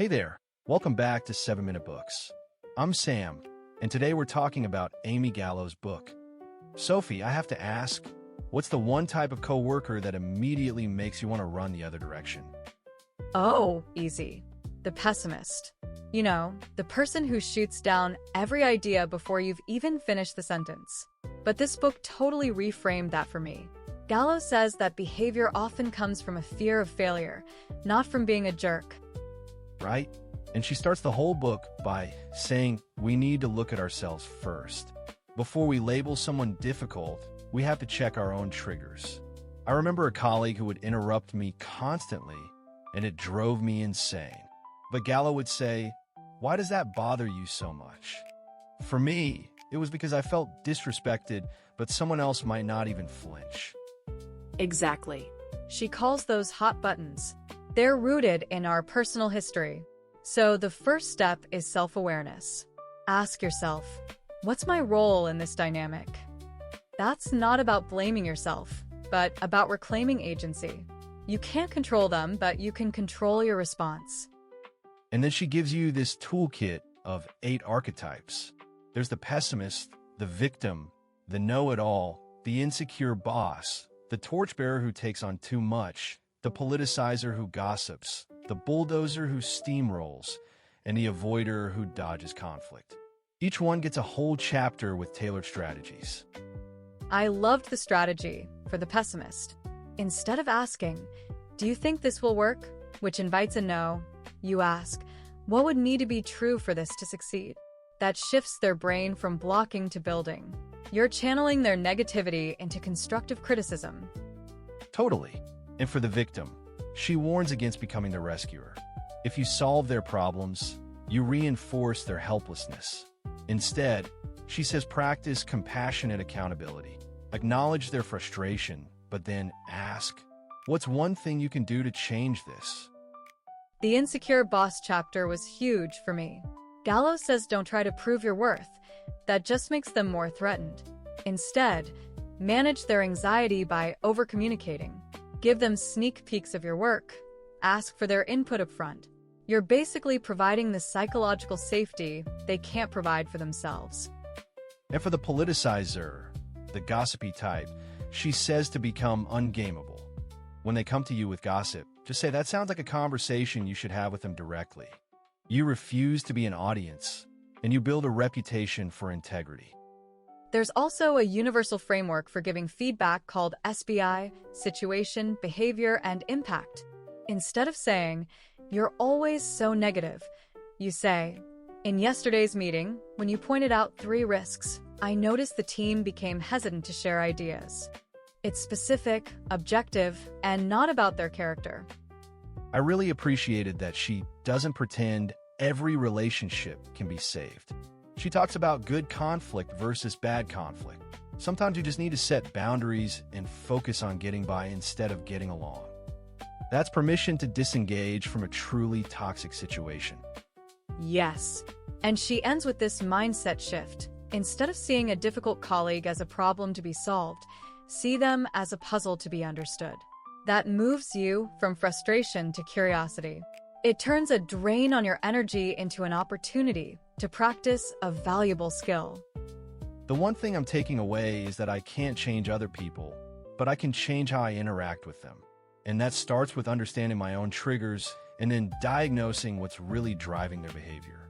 Hey there, welcome back to 7-Minute Books. I'm Sam, and today we're talking about Amy Gallo's book. Sophie, I have to ask, what's the one type of coworker that immediately makes you want to run the other direction? Oh, easy. The pessimist. You know, the person who shoots down every idea before you've even finished the sentence. But this book totally reframed that for me. Gallo says that behavior often comes from a fear of failure, not from being a jerk. Right? And she starts the whole book by saying we need to look at ourselves first. Before we label someone difficult, we have to check our own triggers. I remember a colleague who would interrupt me constantly, and it drove me insane. But Gallo would say, "Why does that bother you so much?" For me, it was because I felt disrespected, but someone else might not even flinch. Exactly. She calls those hot buttons. They're rooted in our personal history. So the first step is self-awareness. Ask yourself, what's my role in this dynamic? That's not about blaming yourself, but about reclaiming agency. You can't control them, but you can control your response. And then she gives you this toolkit of 8 archetypes. There's the pessimist, the victim, the know-it-all, the insecure boss, the torchbearer who takes on too much, the politicizer who gossips, the bulldozer who steamrolls, and the avoider who dodges conflict. Each one gets a whole chapter with tailored strategies. I loved the strategy for the pessimist. Instead of asking, "Do you think this will work?" which invites a no, you ask, "What would need to be true for this to succeed?" That shifts their brain from blocking to building. You're channeling their negativity into constructive criticism. Totally. And for the victim, she warns against becoming the rescuer. If you solve their problems, you reinforce their helplessness. Instead, she says practice compassionate accountability. Acknowledge their frustration, but then ask, what's one thing you can do to change this? The insecure boss chapter was huge for me. Gallo says don't try to prove your worth. That just makes them more threatened. Instead, manage their anxiety by over-communicating. Give them sneak peeks of your work. Ask for their input up front. You're basically providing the psychological safety they can't provide for themselves. And for the politicizer, the gossipy type, she says to become ungameable. When they come to you with gossip, just say that sounds like a conversation you should have with them directly. You refuse to be an audience, and you build a reputation for integrity. There's also a universal framework for giving feedback called SBI, Situation, Behavior, and Impact. Instead of saying, "You're always so negative," you say, "In yesterday's meeting, when you pointed out 3 risks, I noticed the team became hesitant to share ideas." It's specific, objective, and not about their character. I really appreciated that she doesn't pretend every relationship can be saved. She talks about good conflict versus bad conflict. Sometimes you just need to set boundaries and focus on getting by instead of getting along. That's permission to disengage from a truly toxic situation. Yes. And she ends with this mindset shift. Instead of seeing a difficult colleague as a problem to be solved, see them as a puzzle to be understood. That moves you from frustration to curiosity. It turns a drain on your energy into an opportunity to practice a valuable skill. The one thing I'm taking away is that I can't change other people, but I can change how I interact with them. And that starts with understanding my own triggers and then diagnosing what's really driving their behavior.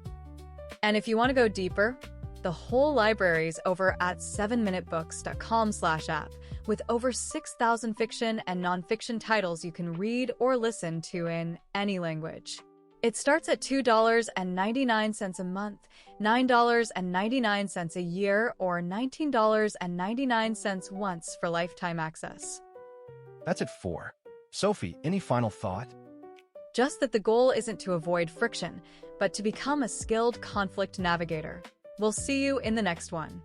And if you want to go deeper, the whole library's over at 7minutebooks.com/app with over 6,000 fiction and nonfiction titles you can read or listen to in any language. It starts at $2.99 a month, $9.99 a year, or $19.99 once for lifetime access. That's at 4. Sophie, any final thought? Just that the goal isn't to avoid friction, but to become a skilled conflict navigator. We'll see you in the next one.